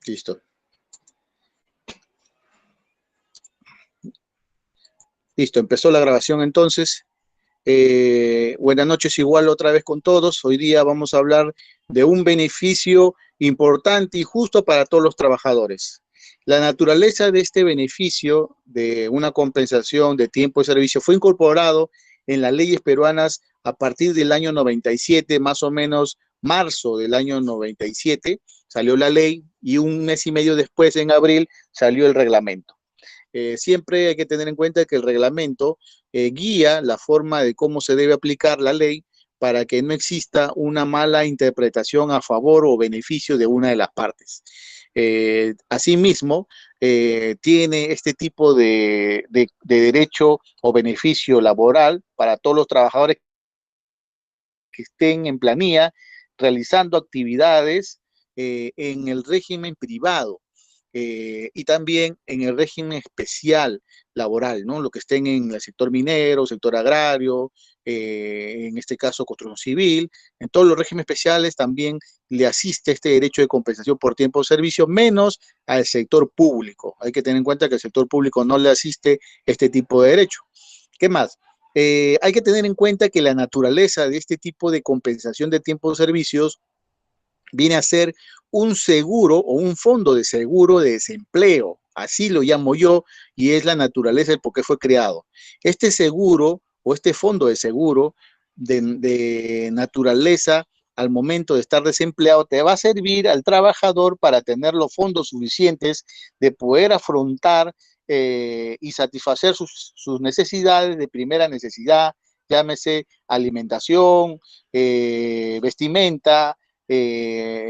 Listo. Listo, empezó la grabación entonces. Buenas noches igual otra vez con todos. Hoy día vamos a hablar de un beneficio importante y justo para todos los trabajadores. La naturaleza de este beneficio de una compensación de tiempo de servicio fue incorporado en las leyes peruanas a partir del año 97, más o menos marzo del año 97, salió la ley y un mes y medio después, en abril, salió el reglamento. Siempre hay que tener en cuenta que el reglamento guía la forma de cómo se debe aplicar la ley para que no exista una mala interpretación a favor o beneficio de una de las partes. Asimismo, tiene este tipo de derecho o beneficio laboral para todos los trabajadores que estén en planilla realizando actividades en el régimen privado y también en el régimen especial laboral, ¿no? Lo que estén en el sector minero, sector agrario, en este caso construcción civil, en todos los regímenes especiales también le asiste este derecho de compensación por tiempo de servicio, menos al sector público. Hay que tener en cuenta que al sector público no le asiste este tipo de derecho. ¿Qué más? Hay que tener en cuenta que la naturaleza de este tipo de compensación de tiempo de servicios viene a ser un seguro o un fondo de seguro de desempleo, así lo llamo yo, y es la naturaleza del por qué fue creado. Este seguro o este fondo de seguro de naturaleza al momento de estar desempleado te va a servir al trabajador para tener los fondos suficientes de poder afrontar y satisfacer sus necesidades de primera necesidad, llámese alimentación, vestimenta,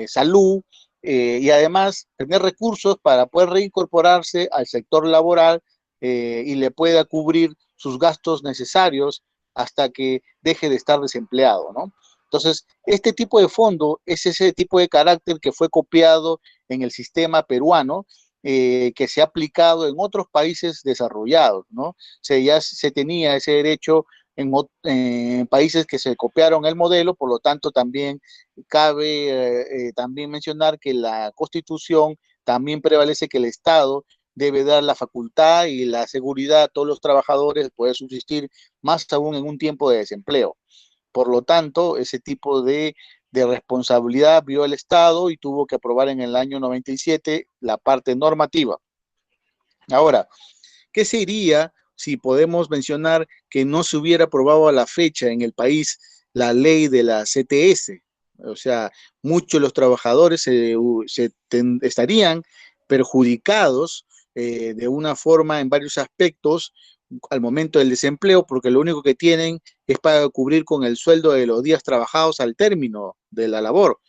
salud, y además tener recursos para poder reincorporarse al sector laboral y le pueda cubrir sus gastos necesarios hasta que deje de estar desempleado, ¿no? Entonces, este tipo de fondo es ese tipo de carácter que fue copiado en el sistema peruano, que se ha aplicado en otros países desarrollados, ¿no? Ya se tenía ese derecho en países que se copiaron el modelo, por lo tanto también cabe también mencionar que la Constitución también prevalece que el Estado debe dar la facultad y la seguridad a todos los trabajadores de poder subsistir, más aún en un tiempo de desempleo. Por lo tanto, ese tipo de responsabilidad vio el Estado y tuvo que aprobar en el año 97 la parte normativa. Ahora, ¿qué sería si podemos mencionar que no se hubiera aprobado a la fecha en el país la ley de la CTS? O sea, muchos de los trabajadores estarían perjudicados de una forma en varios aspectos al momento del desempleo, porque lo único que tienen es para cubrir con el sueldo de los días trabajados al término de la labor.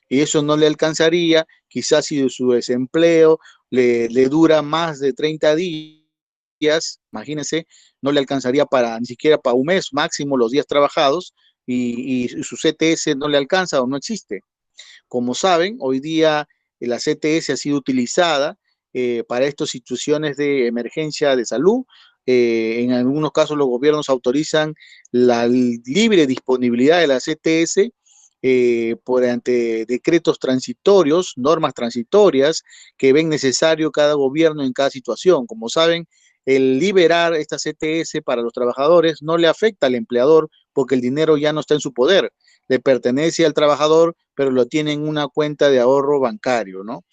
Y eso no le alcanzaría, quizás si su desempleo le dura más de 30 días, imagínense, no le alcanzaría para ni siquiera para un mes máximo los días trabajados y su CTS no le alcanza o no existe. Como saben, hoy día la CTS ha sido utilizada para estas situaciones de emergencia de salud. En algunos casos los gobiernos autorizan la libre disponibilidad de la CTS por ante decretos transitorios, normas transitorias que ven necesario cada gobierno en cada situación. Como saben, el liberar esta CTS para los trabajadores no le afecta al empleador porque el dinero ya no está en su poder, le pertenece al trabajador, pero lo tiene en una cuenta de ahorro bancario, ¿no?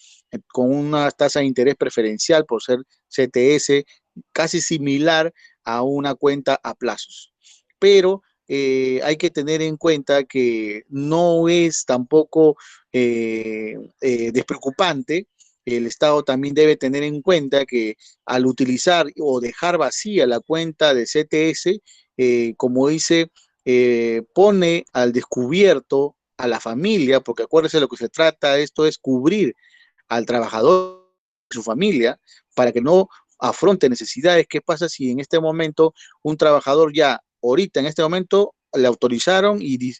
Con una tasa de interés preferencial por ser CTS, casi similar a una cuenta a plazos. Pero hay que tener en cuenta que no es tampoco despreocupante. El Estado también debe tener en cuenta que al utilizar o dejar vacía la cuenta de CTS, como dice, pone al descubierto a la familia, porque acuérdense lo que se trata, esto es cubrir al trabajador y su familia para que no afronte necesidades. ¿Qué pasa si en este momento un trabajador ya, ahorita en este momento, le autorizaron y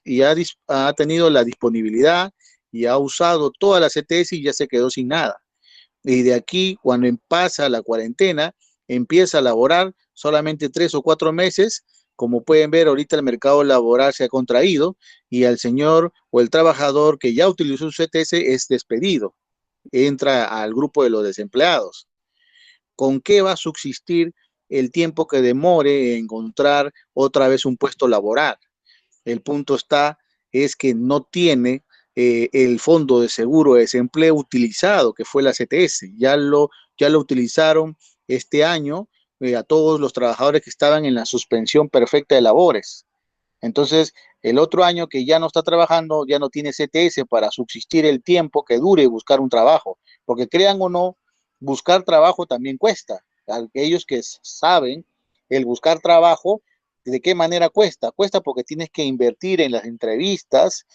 ha tenido la disponibilidad y ha usado toda la CTS y ya se quedó sin nada? Y de aquí, cuando pasa la cuarentena, empieza a laborar solamente 3 o 4 meses. Como pueden ver, ahorita el mercado laboral se ha contraído y al señor o el trabajador que ya utilizó su CTS es despedido. entra al grupo de los desempleados. ¿Con qué va a subsistir el tiempo que demore en encontrar otra vez un puesto laboral? El punto es que no tiene el fondo de seguro de desempleo utilizado, que fue la CTS. Ya lo utilizaron este año a todos los trabajadores que estaban en la suspensión perfecta de labores. Entonces, el otro año que ya no está trabajando, ya no tiene CTS para subsistir el tiempo que dure buscar un trabajo. Porque crean o no, buscar trabajo también cuesta. Aquellos que saben, el buscar trabajo, ¿de qué manera cuesta? Cuesta porque tienes que invertir en las entrevistas.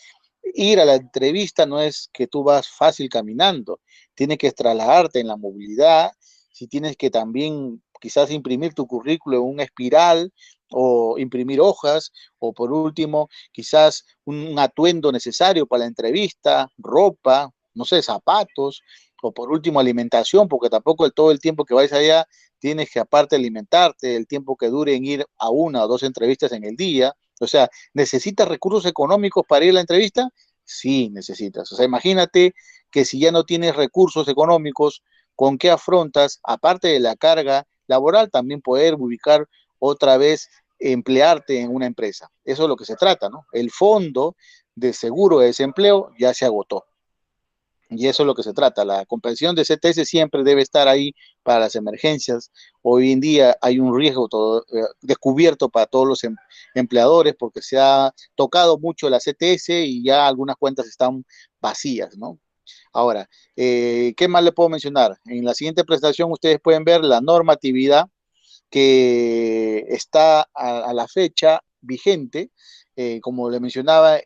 Ir a la entrevista no es que tú vas fácil caminando, tienes que trasladarte en la movilidad, si tienes que también quizás imprimir tu currículo en un espiral o imprimir hojas, o por último, quizás un atuendo necesario para la entrevista, ropa, no sé, zapatos, o por último alimentación, porque tampoco todo el tiempo que vais allá tienes que aparte alimentarte, el tiempo que dure en ir a una o dos entrevistas en el día. O sea, ¿necesitas recursos económicos para ir a la entrevista? Sí, necesitas. O sea, imagínate que si ya no tienes recursos económicos, ¿con qué afrontas, aparte de la carga laboral, también poder ubicar otra vez, emplearte en una empresa? Eso es lo que se trata, ¿no? El fondo de seguro de desempleo ya se agotó. Y eso es lo que se trata. La comprensión de CTS siempre debe estar ahí para las emergencias. Hoy en día hay un riesgo descubierto para todos los empleadores porque se ha tocado mucho la CTS y ya algunas cuentas están vacías, ¿no? Ahora, ¿qué más le puedo mencionar? En la siguiente presentación ustedes pueden ver la normatividad que está a la fecha vigente. Como le mencionaba,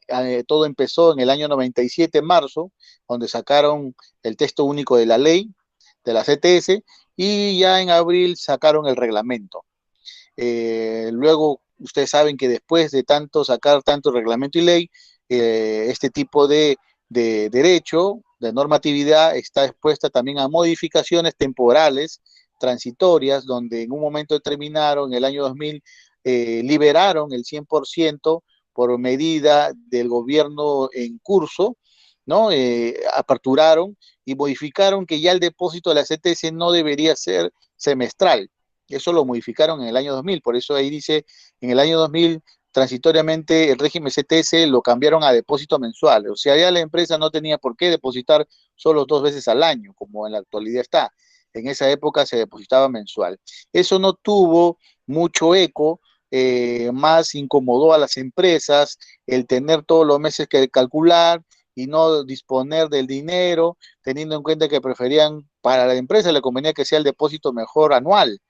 todo empezó en el año 97, en marzo, donde sacaron el texto único de la ley de la CTS y ya en abril sacaron el reglamento. Luego, ustedes saben que después de tanto sacar tanto reglamento y ley, este tipo de derecho, de normatividad, está expuesta también a modificaciones temporales, transitorias, donde en un momento determinado, en el año 2000, liberaron el 100% por medida del gobierno en curso, ¿no? Aperturaron y modificaron que ya el depósito de la CTS no debería ser semestral. Eso lo modificaron en el año 2000, por eso ahí dice, en el año 2000, transitoriamente el régimen CTS lo cambiaron a depósito mensual. O sea, ya la empresa no tenía por qué depositar solo 2 veces al año, como en la actualidad está. En esa época se depositaba mensual. Eso no tuvo mucho eco, más incomodó a las empresas el tener todos los meses que calcular y no disponer del dinero, teniendo en cuenta que preferían, para la empresa le convenía que sea el depósito mejor anual,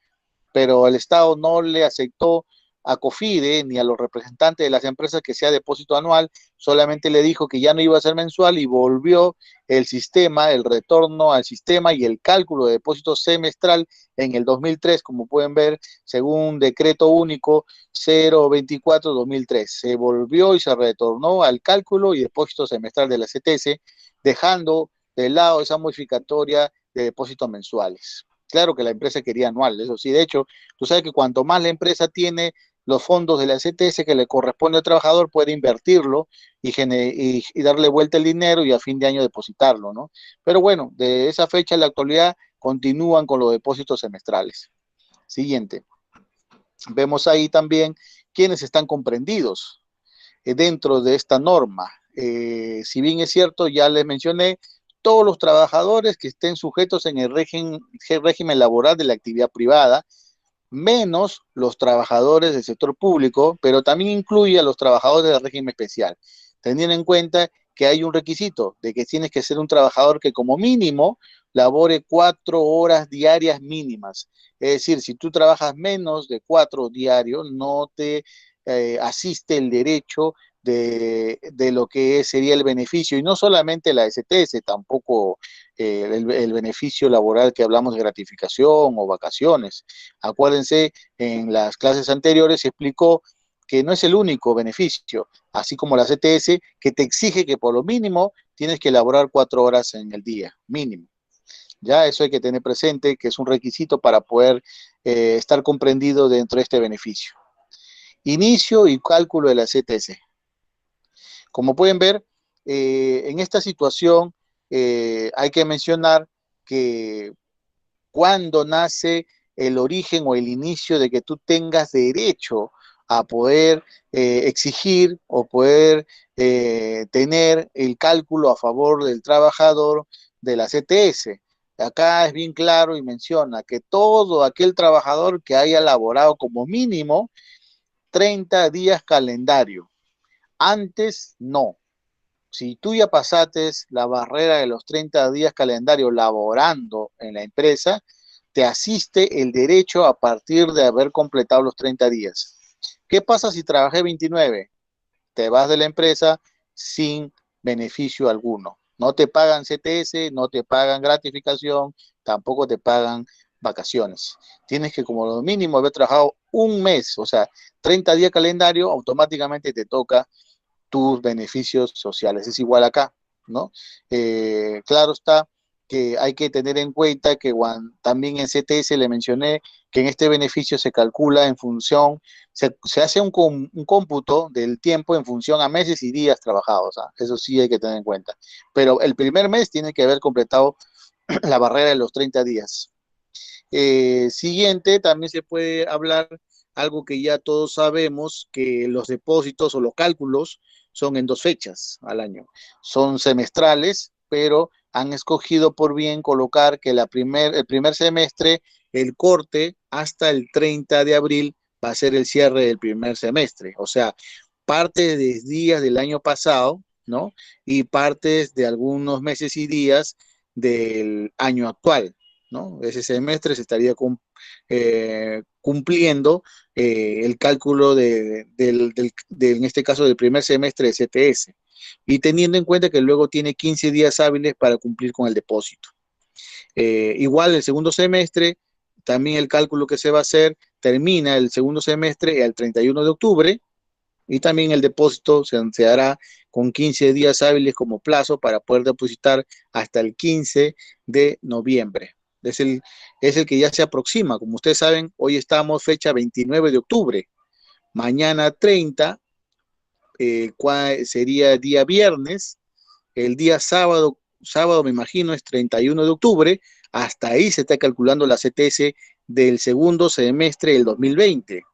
pero el Estado no le aceptó a COFIDE ni a los representantes de las empresas que sea depósito anual, solamente le dijo que ya no iba a ser mensual y volvió el sistema, el retorno al sistema y el cálculo de depósito semestral en el 2003, como pueden ver, según decreto único 024-2003. Se volvió y se retornó al cálculo y depósito semestral de la CTS, dejando de lado esa modificatoria de depósitos mensuales. Claro que la empresa quería anual, eso sí. De hecho, tú sabes que cuanto más la empresa tiene los fondos de la CTS que le corresponde al trabajador, puede invertirlo y darle vuelta el dinero y a fin de año depositarlo, ¿no? Pero bueno, de esa fecha en la actualidad continúan con los depósitos semestrales. Siguiente. Vemos ahí también quiénes están comprendidos dentro de esta norma. Si bien es cierto, ya les mencioné, todos los trabajadores que estén sujetos en el régimen laboral de la actividad privada, menos los trabajadores del sector público, pero también incluye a los trabajadores del régimen especial, teniendo en cuenta que hay un requisito de que tienes que ser un trabajador que como mínimo labore 4 horas diarias mínimas. Es decir, si tú trabajas menos de 4 diarios, no te asiste el derecho de lo que sería el beneficio, y no solamente la STS, tampoco el beneficio laboral que hablamos de gratificación o vacaciones. Acuérdense, en las clases anteriores se explicó que no es el único beneficio, así como la CTS, que te exige que por lo mínimo tienes que elaborar 4 horas en el día, mínimo. Ya eso hay que tener presente, que es un requisito para poder estar comprendido dentro de este beneficio. Inicio y cálculo de la CTS. Como pueden ver, en esta situación hay que mencionar que cuando nace el origen o el inicio de que tú tengas derecho a poder exigir o poder tener el cálculo a favor del trabajador de la CTS. Acá es bien claro y menciona que todo aquel trabajador que haya laborado como mínimo 30 días calendario. Antes no. Si tú ya pasaste la barrera de los 30 días calendario laborando en la empresa, te asiste el derecho a partir de haber completado los 30 días. ¿Qué pasa si trabajé 29? Te vas de la empresa sin beneficio alguno. No te pagan CTS, no te pagan gratificación, tampoco te pagan vacaciones. Tienes que como lo mínimo haber trabajado un mes, o sea, 30 días calendario, automáticamente te toca tus beneficios sociales. Es igual acá, ¿no? Claro está que hay que tener en cuenta que también en CTS le mencioné que en este beneficio se calcula en función, se hace un cómputo del tiempo en función a meses y días trabajados. ¿Ah? Eso sí hay que tener en cuenta. Pero el primer mes tiene que haber completado la barrera de los 30 días. Siguiente, también se puede hablar algo que ya todos sabemos, que los depósitos o los cálculos son en 2 fechas al año. Son semestrales, pero han escogido por bien colocar que el primer semestre, el corte hasta el 30 de abril va a ser el cierre del primer semestre. O sea, parte de días del año pasado, ¿no? Y partes de algunos meses y días del año actual. ¿No? Ese semestre se estaría cumpliendo el cálculo en este caso, del primer semestre de CTS, y teniendo en cuenta que luego tiene 15 días hábiles para cumplir con el depósito. Igual el segundo semestre, también el cálculo que se va a hacer termina el segundo semestre el 31 de octubre, y también el depósito se hará con 15 días hábiles como plazo para poder depositar hasta el 15 de noviembre. Es el que ya se aproxima. Como ustedes saben, hoy estamos fecha 29 de octubre. Mañana 30 sería día viernes. El día sábado me imagino es 31 de octubre. Hasta ahí se está calculando la CTS del segundo semestre del 2020.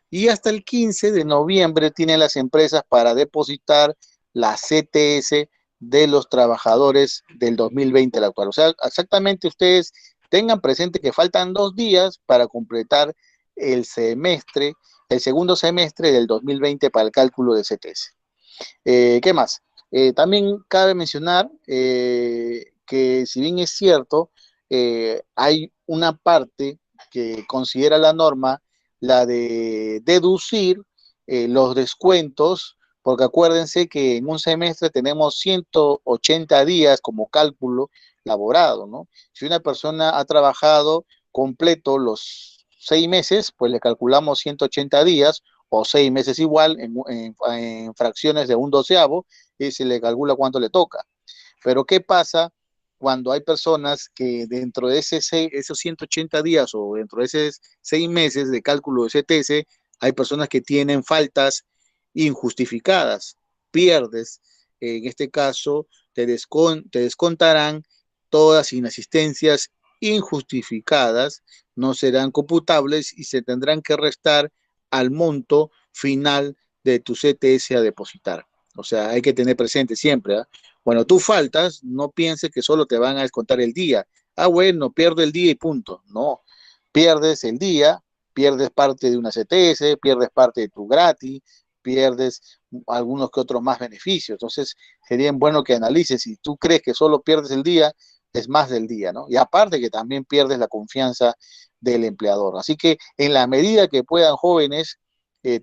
Y hasta el 15 de noviembre tienen las empresas para depositar la CTS de los trabajadores del 2020 al actual. O sea, exactamente ustedes tengan presente que faltan 2 días para completar el semestre, el segundo semestre del 2020 para el cálculo de CTS. ¿Qué más? También cabe mencionar que si bien es cierto, hay una parte que considera la norma, la de deducir los descuentos, porque acuérdense que en un semestre tenemos 180 días como cálculo laborado, ¿no? Si una persona ha trabajado completo los 6 meses, pues le calculamos 180 días, o 6 meses igual, en fracciones de un doceavo, y se le calcula cuánto le toca. Pero ¿qué pasa cuando hay personas que dentro de esos 180 días o dentro de esos 6 meses de cálculo de CTS, hay personas que tienen faltas injustificadas? Pierdes, en este caso, te descontarán todas inasistencias injustificadas, no serán computables y se tendrán que restar al monto final de tu CTS a depositar. O sea, hay que tener presente siempre, ¿eh? Cuando tú faltas, no pienses que solo te van a descontar el día. Ah, bueno, pierdo el día y punto. No, pierdes el día, pierdes parte de una CTS, pierdes parte de tu gratis, pierdes algunos que otros más beneficios. Entonces, sería bueno que analices. Si tú crees que solo pierdes el día, es más del día, ¿no? Y aparte que también pierdes la confianza del empleador. Así que en la medida que puedan jóvenes,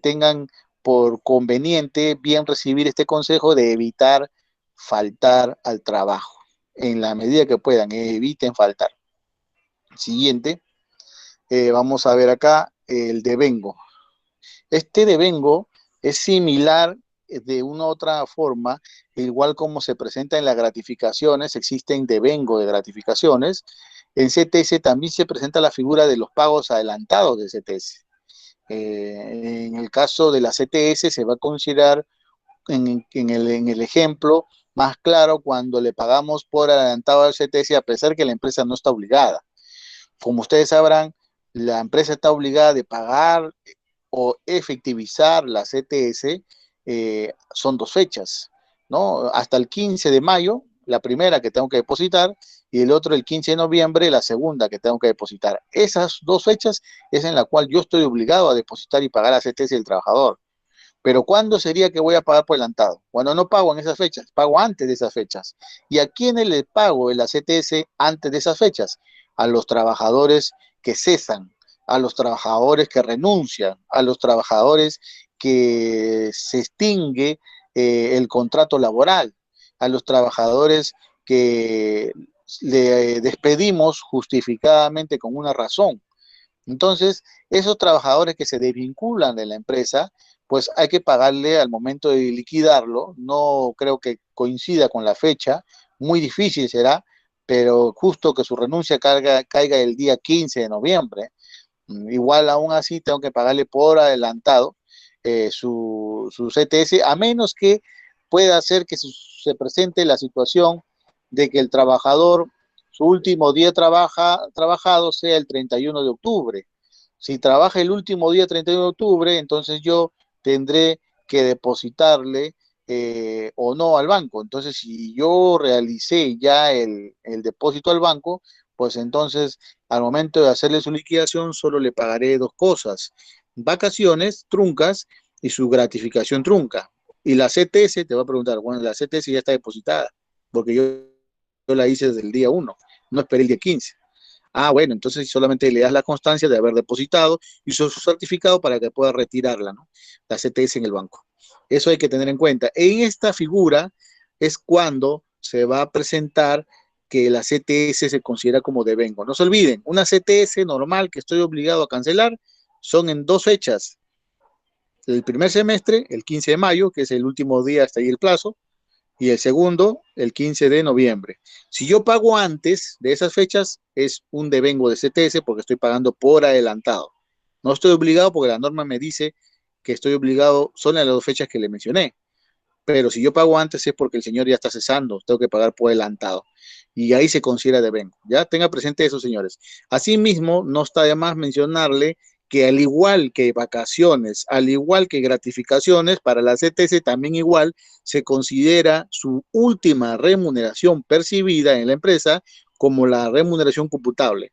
tengan por conveniente bien recibir este consejo de evitar faltar al trabajo. En la medida que puedan, eviten faltar. Siguiente, vamos a ver acá el devengo. Este devengo es similar de una u otra forma, igual como se presenta en las gratificaciones, existen devengo de gratificaciones. En CTS también se presenta la figura de los pagos adelantados de CTS. En el caso de la CTS se va a considerar en el ejemplo más claro cuando le pagamos por adelantado al CTS, a pesar que la empresa no está obligada. Como ustedes sabrán, la empresa está obligada de pagar o efectivizar la CTS, son 2 fechas, ¿no? Hasta el 15 de mayo, la primera que tengo que depositar, y el otro el 15 de noviembre, la segunda que tengo que depositar. Esas 2 fechas es en la cual yo estoy obligado a depositar y pagar la CTS del trabajador. Pero ¿cuándo sería que voy a pagar por adelantado? Cuando no pago en esas fechas, pago antes de esas fechas. ¿Y a quiénes le pago el ACTS antes de esas fechas? A los trabajadores que cesan, a los trabajadores que renuncian, a los trabajadores que se extingue el contrato laboral, a los trabajadores que le despedimos justificadamente con una razón. Entonces, esos trabajadores que se desvinculan de la empresa, pues hay que pagarle al momento de liquidarlo. No creo que coincida con la fecha, muy difícil será, pero justo que su renuncia caiga el día 15 de noviembre. Igual aún así tengo que pagarle por adelantado su CTS, a menos que pueda hacer que se presente la situación de que el trabajador, su último día trabajado sea el 31 de octubre. Si trabaja el último día 31 de octubre, entonces yo tendré que depositarle o no al banco. Entonces, si yo realicé ya el depósito al banco, pues entonces al momento de hacerle su liquidación solo le pagaré 2 cosas: vacaciones truncas y su gratificación trunca. Y la CTS te va a preguntar, bueno, la CTS ya está depositada, porque yo la hice desde el día 1, no esperé el día 15. Ah, bueno, entonces solamente le das la constancia de haber depositado y su certificado para que pueda retirarla, ¿no? La CTS en el banco. Eso hay que tener en cuenta. En esta figura es cuando se va a presentar que la CTS se considera como devengo. No se olviden, una CTS normal que estoy obligado a cancelar son en 2 fechas. El primer semestre, el 15 de mayo, que es el último día hasta ahí el plazo, y el segundo, el 15 de noviembre. Si yo pago antes de esas fechas, es un devengo de CTS porque estoy pagando por adelantado. No estoy obligado porque la norma me dice que estoy obligado, son las 2 fechas que le mencioné. Pero si yo pago antes es porque el señor ya está cesando, tengo que pagar por adelantado. Y ahí se considera devengo. Ya tenga presente eso, señores. Asimismo, no está de más mencionarle que al igual que vacaciones, al igual que gratificaciones, para la CTC también igual se considera su última remuneración percibida en la empresa como la remuneración computable,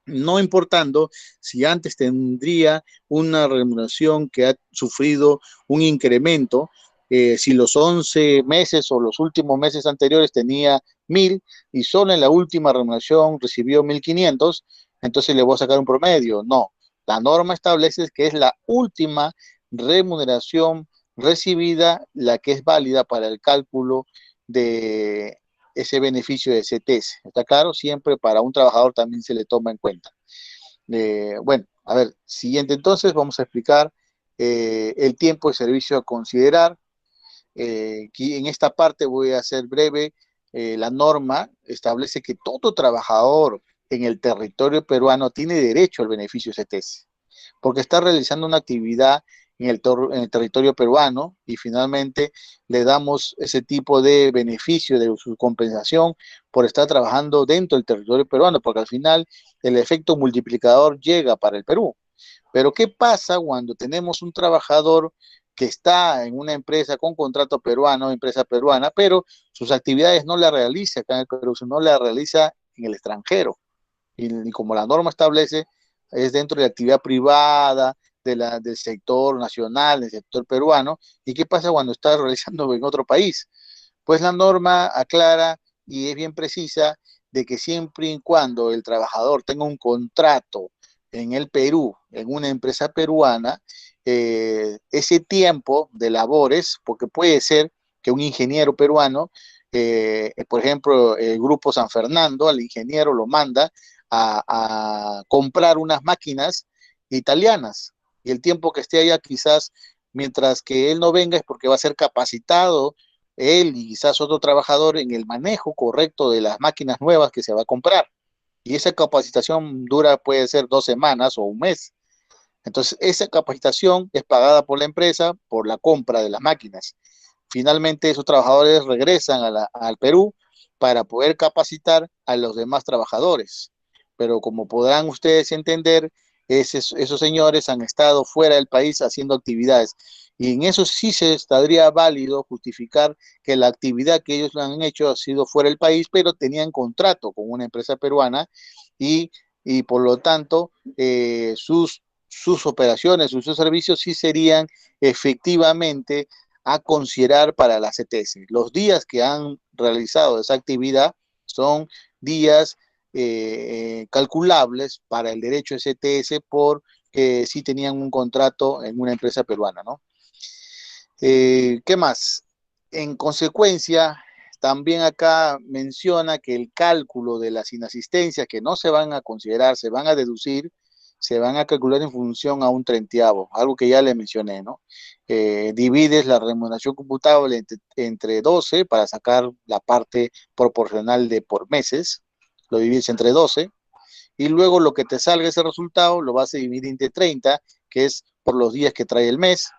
no importando si antes tendría una remuneración que ha sufrido un incremento, si los 11 meses o los últimos meses anteriores tenía 1.000 y solo en la última remuneración recibió 1.500, entonces le voy a sacar un promedio. No, la norma establece que es la última remuneración recibida la que es válida para el cálculo de ese beneficio de CTS. ¿Está claro? Siempre para un trabajador también se le toma en cuenta. Bueno, a ver, siguiente entonces, vamos a explicar el tiempo de servicio a considerar. Aquí en esta parte voy a ser breve. La norma establece que todo trabajador en el territorio peruano tiene derecho al beneficio CTS porque está realizando una actividad en el territorio peruano y finalmente le damos ese tipo de beneficio de su compensación por estar trabajando dentro del territorio peruano, porque al final el efecto multiplicador llega para el Perú. Pero ¿qué pasa cuando tenemos un trabajador que está en una empresa con contrato peruano, empresa peruana, pero sus actividades no las realiza acá en el Perú, sino las realiza en el extranjero? Y como la norma establece, es dentro de la actividad privada, del sector nacional, del sector peruano. ¿Y qué pasa cuando está realizando en otro país? Pues la norma aclara y es bien precisa de que siempre y cuando el trabajador tenga un contrato en el Perú, en una empresa peruana, ese tiempo de labores, porque puede ser que un ingeniero peruano, por ejemplo, el Grupo San Fernando, al ingeniero lo manda a comprar unas máquinas italianas y el tiempo que esté allá quizás mientras que él no venga es porque va a ser capacitado él y quizás otro trabajador en el manejo correcto de las máquinas nuevas que se va a comprar. Y esa capacitación dura, puede ser 2 semanas o un mes. Entonces, esa capacitación es pagada por la empresa por la compra de las máquinas. finalmente esos trabajadores regresan al Perú para poder capacitar a los demás trabajadores. Pero como podrán ustedes entender, esos señores han estado fuera del país haciendo actividades. Y en eso sí se estaría válido justificar que la actividad que ellos han hecho ha sido fuera del país, pero tenían contrato con una empresa peruana y, y por lo tanto sus operaciones, sus servicios sí serían efectivamente a considerar para la CTS. Los días que han realizado esa actividad son días calculables para el derecho de CTS porque sí tenían un contrato en una empresa peruana, ¿no? ¿Qué más? En consecuencia, también acá menciona que el cálculo de las inasistencias que no se van a considerar, se van a deducir, se van a calcular en función a un treintaavo, algo que ya le mencioné, ¿no? Divides la remuneración computable entre 12 para sacar la parte proporcional de por meses, lo divides entre 12 y luego lo que te salga ese resultado lo vas a dividir entre 30, que es por los días que trae el mes,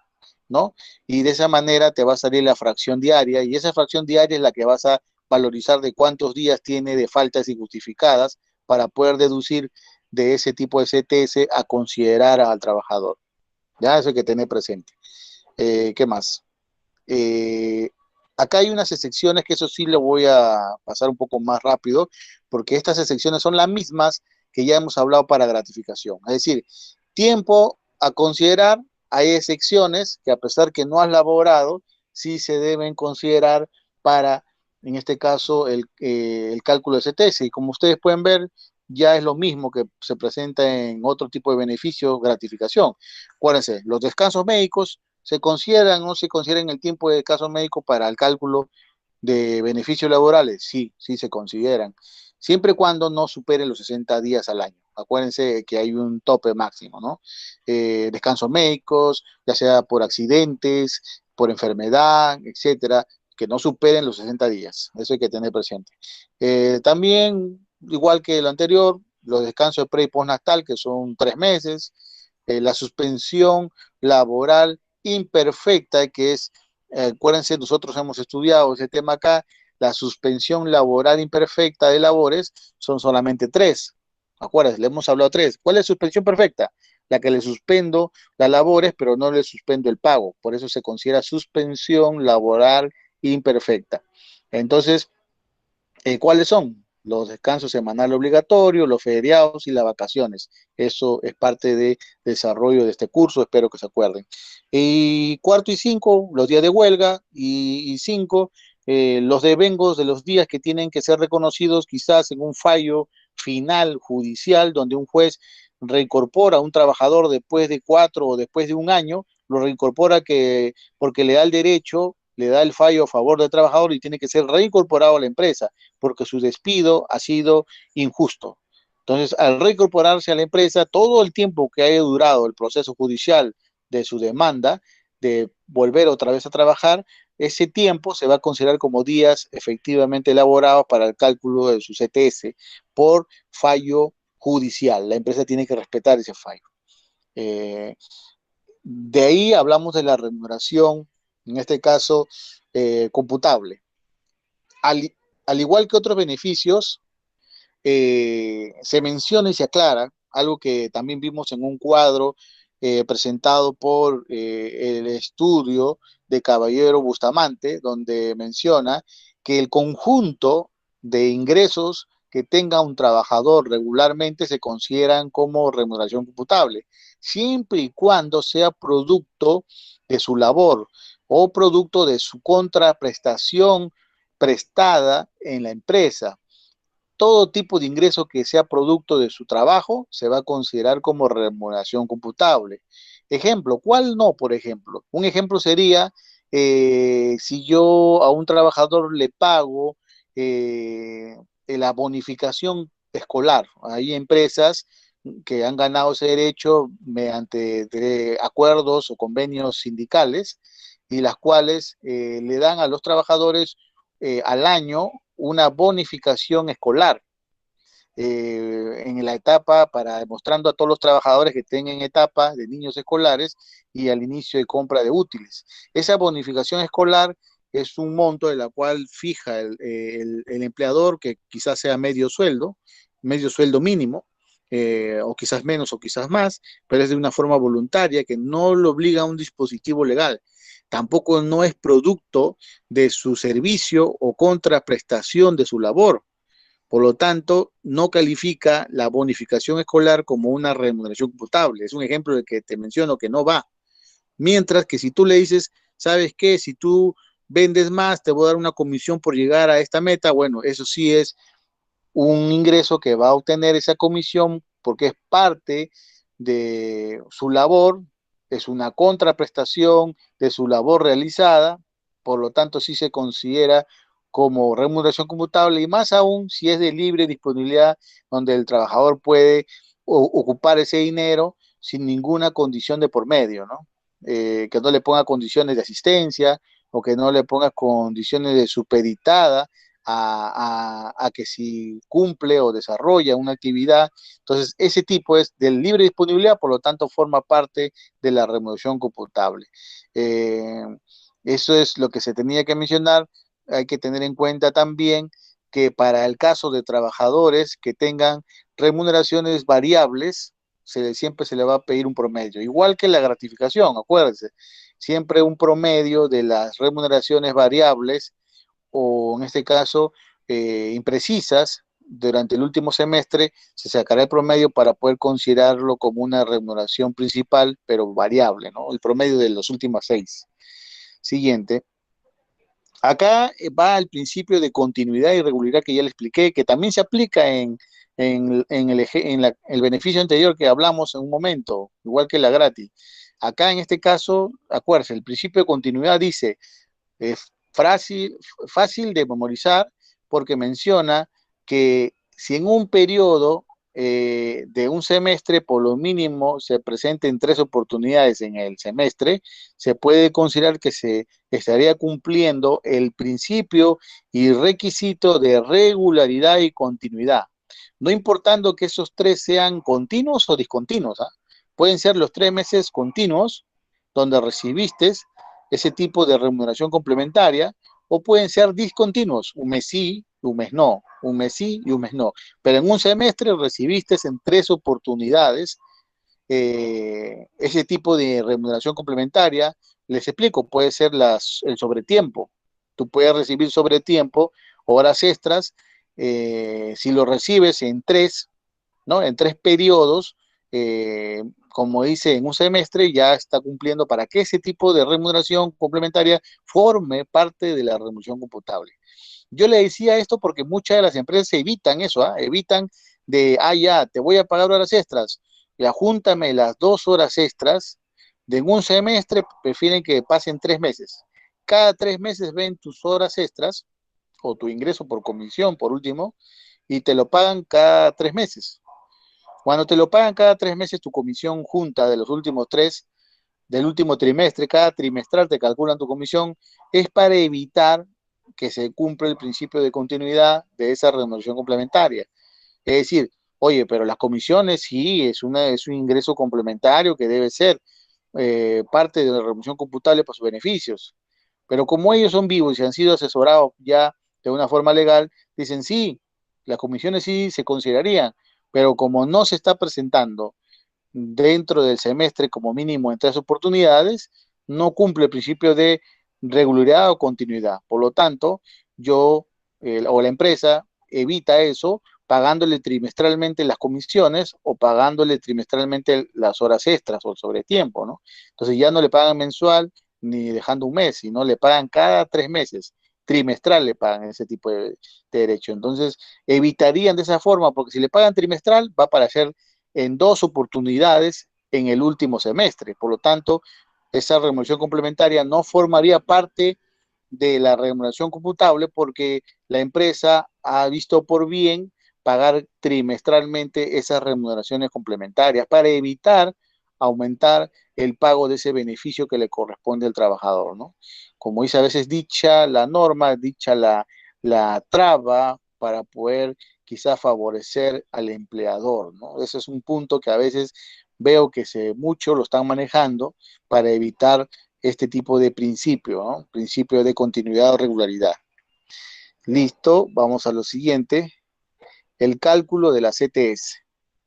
¿no? Y de esa manera te va a salir la fracción diaria y esa fracción diaria es la que vas a valorizar de cuántos días tiene de faltas injustificadas para poder deducir de ese tipo de CTS a considerar al trabajador. Ya eso hay que tener presente. ¿Qué más? Eh, Acá hay unas excepciones que eso sí lo voy a pasar un poco más rápido, porque estas excepciones son las mismas que ya hemos hablado para gratificación. Es decir, tiempo a considerar, hay excepciones que a pesar que no has laborado, sí se deben considerar para, en este caso, el cálculo de CTS. Y como ustedes pueden ver, ya es lo mismo que se presenta en otro tipo de beneficio, gratificación. Acuérdense, los descansos médicos se consideran o no se consideran el tiempo de caso médico para el cálculo de beneficios laborales. Sí, sí se consideran, siempre y cuando no superen los 60 días al año. Acuérdense que hay un tope máximo, ¿no? Descansos médicos, ya sea por accidentes, por enfermedad, etcétera, que no superen los 60 días. Eso hay que tener presente. También, igual que lo anterior, los descansos de pre y postnatal, que son 3 meses, la suspensión laboral imperfecta, que es, acuérdense, nosotros hemos estudiado ese tema acá, la suspensión laboral imperfecta de labores son solamente 3. Acuérdense, le hemos hablado 3. ¿Cuál es suspensión perfecta? La que le suspendo las labores, pero no le suspendo el pago. Por eso se considera suspensión laboral imperfecta. Entonces, ¿cuáles son? Los descansos semanales obligatorios, los feriados y las vacaciones. Eso es parte de desarrollo de este curso, espero que se acuerden. Y cuarto y cinco, los días de huelga. Y cinco, los devengos de los días que tienen que ser reconocidos quizás en un fallo final judicial donde un juez reincorpora a un trabajador después de 4 o después de un año, lo reincorpora porque le da el derecho, le da el fallo a favor del trabajador y tiene que ser reincorporado a la empresa porque su despido ha sido injusto. Entonces, al reincorporarse a la empresa, todo el tiempo que haya durado el proceso judicial de su demanda, de volver otra vez a trabajar, ese tiempo se va a considerar como días efectivamente elaborados para el cálculo de su CTS por fallo judicial. La empresa tiene que respetar ese fallo. Eh, de ahí hablamos de la remuneración, en este caso, computable. Al, al igual que otros beneficios, se menciona y se aclara algo que también vimos en un cuadro presentado por el estudio de Caballero Bustamante, donde menciona que el conjunto de ingresos que tenga un trabajador regularmente se consideran como remuneración computable, siempre y cuando sea producto de su labor o producto de su contraprestación prestada en la empresa. Todo tipo de ingreso que sea producto de su trabajo se va a considerar como remuneración computable. Ejemplo, ¿cuál no, por ejemplo? Un ejemplo sería si yo a un trabajador le pago la bonificación escolar. Hay empresas que han ganado ese derecho mediante acuerdos o convenios sindicales y las cuales le dan a los trabajadores al año una bonificación escolar en la etapa para demostrando a todos los trabajadores que estén en etapa de niños escolares y al inicio de compra de útiles. Esa bonificación escolar es un monto de la cual fija el empleador, que quizás sea medio sueldo mínimo, o quizás menos o quizás más, pero es de una forma voluntaria que no lo obliga a un dispositivo legal. Tampoco no es producto de su servicio o contraprestación de su labor. Por lo tanto, no califica la bonificación escolar como una remuneración computable. Es un ejemplo del que te menciono que no va. Mientras que si tú le dices, ¿sabes qué? Si tú vendes más, te voy a dar una comisión por llegar a esta meta, bueno, eso sí es un ingreso que va a obtener esa comisión porque es parte de su labor, es una contraprestación de su labor realizada, por lo tanto sí se considera como remuneración computable y más aún si es de libre disponibilidad donde el trabajador puede ocupar ese dinero sin ninguna condición de por medio, ¿no? Que no le ponga condiciones de asistencia o que no le ponga condiciones de supeditada a que si cumple o desarrolla una actividad. Entonces, ese tipo es de libre disponibilidad, por lo tanto, forma parte de la remuneración computable. Eh, Eso es lo que se tenía que mencionar. Hay que tener en cuenta también que para el caso de trabajadores que tengan remuneraciones variables, siempre se le va a pedir un promedio, igual que la gratificación, acuérdense, siempre un promedio de las remuneraciones variables o en este caso imprecisas durante el último semestre, se sacará el promedio para poder considerarlo como una remuneración principal, pero variable, ¿no? El promedio de los últimos 6. Siguiente. Acá va el principio de continuidad y regularidad que ya le expliqué, que también se aplica el beneficio anterior que hablamos en un momento, igual que la gratis. Acá en este caso, acuérdense, el principio de continuidad dice, es fácil de memorizar porque menciona que si en un periodo de un semestre por lo mínimo se presenten 3 oportunidades en el semestre, se puede considerar que se estaría cumpliendo el principio y requisito de regularidad y continuidad, no importando que esos 3 sean continuos o discontinuos. ¿Ah? Pueden ser los 3 meses continuos donde recibiste ese tipo de remuneración complementaria, o pueden ser discontinuos, un mes sí, un mes no, un mes sí y un mes no. Pero en un semestre recibiste en 3 oportunidades ese tipo de remuneración complementaria. Les explico, puede ser el sobretiempo. Tú puedes recibir sobretiempo, horas extras, si lo recibes en 3, ¿no? En 3 periodos, como dice, en un semestre ya está cumpliendo para que ese tipo de remuneración complementaria forme parte de la remuneración computable. Yo le decía esto porque muchas de las empresas evitan eso, ¿eh? Evitan ya, te voy a pagar horas extras, ya júntame las 2 horas extras de un semestre, prefieren que pasen 3 meses. Cada 3 meses ven tus horas extras o tu ingreso por comisión, por último, y te lo pagan cada 3 meses. Cuando te lo pagan cada 3 meses, tu comisión junta de los últimos 3, del último trimestre, cada trimestral te calculan tu comisión, es para evitar que se cumpla el principio de continuidad de esa remuneración complementaria. Es decir, oye, pero las comisiones sí, es un ingreso complementario que debe ser parte de la remuneración computable para sus beneficios. Pero como ellos son vivos y se han sido asesorados ya de una forma legal, dicen sí, las comisiones sí se considerarían, pero como no se está presentando dentro del semestre como mínimo en 3 oportunidades, no cumple el principio de regularidad o continuidad. Por lo tanto, yo o la empresa evita eso pagándole trimestralmente las comisiones o pagándole trimestralmente las horas extras o el sobretiempo, ¿no? Entonces ya no le pagan mensual ni dejando un mes, sino le pagan cada 3 meses. Trimestral le pagan ese tipo de derecho. Entonces, evitarían de esa forma, porque si le pagan trimestral, va para hacer en 2 oportunidades en el último semestre. Por lo tanto, esa remuneración complementaria no formaría parte de la remuneración computable porque la empresa ha visto por bien pagar trimestralmente esas remuneraciones complementarias para evitar aumentar el pago de ese beneficio que le corresponde al trabajador, ¿no? Como dice a veces dicha la norma, dicha la traba para poder quizá favorecer al empleador, ¿no? Ese es un punto que a veces veo que mucho lo están manejando para evitar este tipo de principio, ¿no? Principio de continuidad o regularidad. Listo, vamos a lo siguiente, el cálculo de la CTS.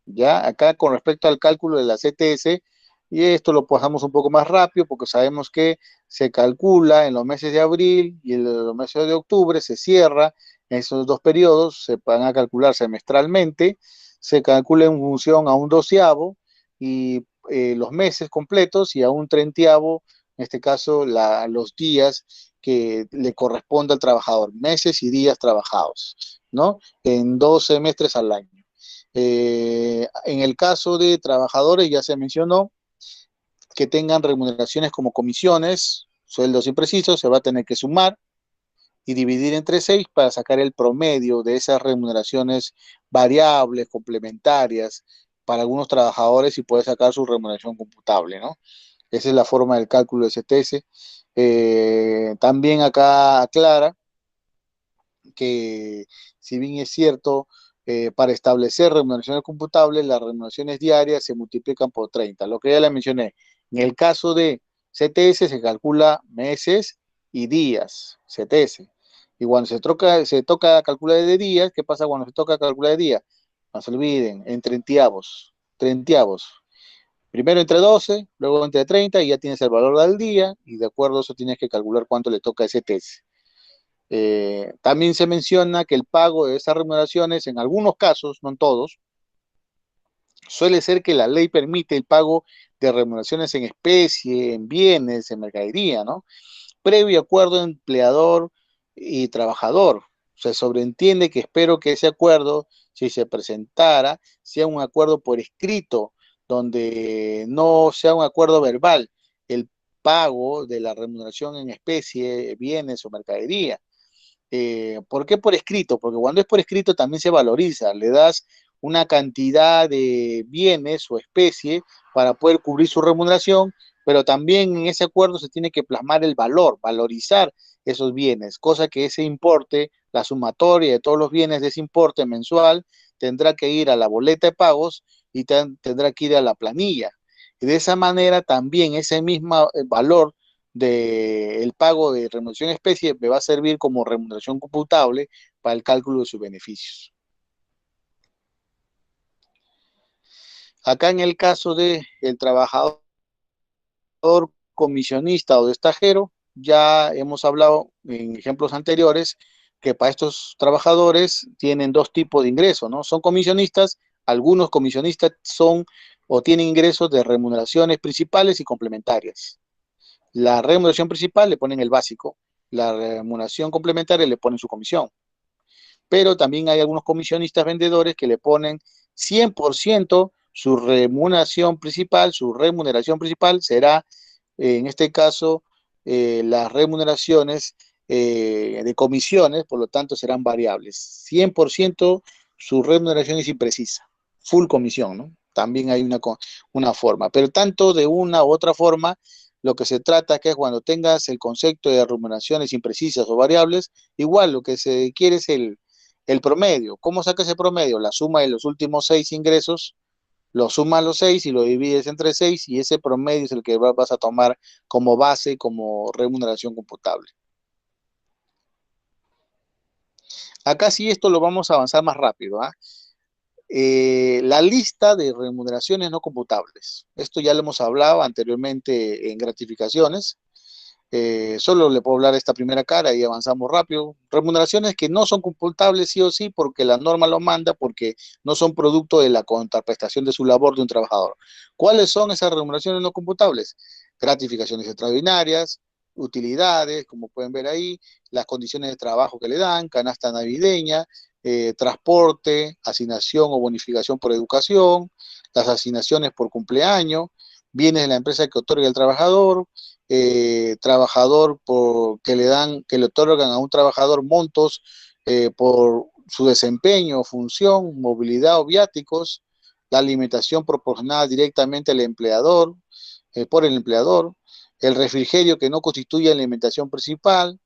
Ya, acá con respecto al cálculo de la CTS, y esto lo pasamos un poco más rápido porque sabemos que se calcula en los meses de abril y en los meses de octubre, se cierra esos dos periodos, se van a calcular semestralmente, se calcula en función a un doceavo y los meses completos y a un treintiavo, en este caso los días que le corresponde al trabajador, meses y días trabajados, ¿no? En 12 semestres al año. En el caso de trabajadores, ya se mencionó que tengan remuneraciones como comisiones, sueldos imprecisos, se va a tener que sumar y dividir entre 6 para sacar el promedio de esas remuneraciones variables, complementarias para algunos trabajadores y poder sacar su remuneración computable, ¿no? Esa es la forma del cálculo de CTS. También acá aclara que si bien es cierto, para establecer remuneraciones computables, las remuneraciones diarias se multiplican por 30. Lo que ya le mencioné, en el caso de CTS se calcula meses y días, CTS. Y cuando se toca calcular de días, ¿qué pasa cuando se toca calcular de días? No se olviden, en treintiavos, treintiavos. Primero entre 12, luego entre 30 y ya tienes el valor del día y de acuerdo a eso tienes que calcular cuánto le toca a ese TS. También se menciona que el pago de esas remuneraciones, en algunos casos, no en todos, suele ser que la ley permite el pago de remuneraciones en especie, en bienes, en mercadería, ¿no? Previo acuerdo empleador y trabajador. Se sobreentiende que espero que ese acuerdo, si se presentara, sea un acuerdo por escrito, donde no sea un acuerdo verbal, el pago de la remuneración en especie, bienes o mercadería. ¿Por qué por escrito? Porque cuando es por escrito también se valoriza, le das una cantidad de bienes o especie para poder cubrir su remuneración, pero también en ese acuerdo se tiene que plasmar el valor, valorizar esos bienes, cosa que ese importe, la sumatoria de todos los bienes de ese importe mensual, tendrá que ir a la boleta de pagos y tendrá que ir a la planilla. Y de esa manera también ese mismo valor del pago de remuneración en especie me va a servir como remuneración computable para el cálculo de sus beneficios. Acá en el caso del trabajador comisionista o de estajero, ya hemos hablado en ejemplos anteriores que para estos trabajadores tienen dos tipos de ingresos, ¿no? Son comisionistas, algunos comisionistas son o tienen ingresos de remuneraciones principales y complementarias. La remuneración principal le ponen el básico, la remuneración complementaria le ponen su comisión. Pero también hay algunos comisionistas vendedores que le ponen 100% su remuneración principal será, en este caso, las remuneraciones de comisiones, por lo tanto serán variables. 100% su remuneración es imprecisa, full comisión, ¿no? También hay una forma, pero tanto de una u otra forma, lo que se trata que es cuando tengas el concepto de remuneraciones imprecisas o variables, igual lo que se quiere es el promedio. ¿Cómo saca ese promedio? La suma de los últimos 6 ingresos, lo sumas los 6 y lo divides entre 6 y ese promedio es el que vas a tomar como base, como remuneración computable. Acá sí esto lo vamos a avanzar más rápido, ¿ah? La lista de remuneraciones no computables. Esto ya lo hemos hablado anteriormente en gratificaciones. Solo le puedo hablar de esta primera cara y avanzamos rápido. Remuneraciones que no son computables sí o sí porque la norma lo manda, porque no son producto de la contraprestación de su labor de un trabajador. ¿Cuáles son esas remuneraciones no computables? Gratificaciones extraordinarias, utilidades, como pueden ver ahí, las condiciones de trabajo que le dan, canasta navideña, transporte, asignación o bonificación por educación, las asignaciones por cumpleaños, bienes de la empresa que otorga el trabajador, trabajador que le otorgan a un trabajador montos por su desempeño, función, movilidad o viáticos, la alimentación proporcionada directamente al empleador, por el empleador, el refrigerio que no constituye alimentación principal,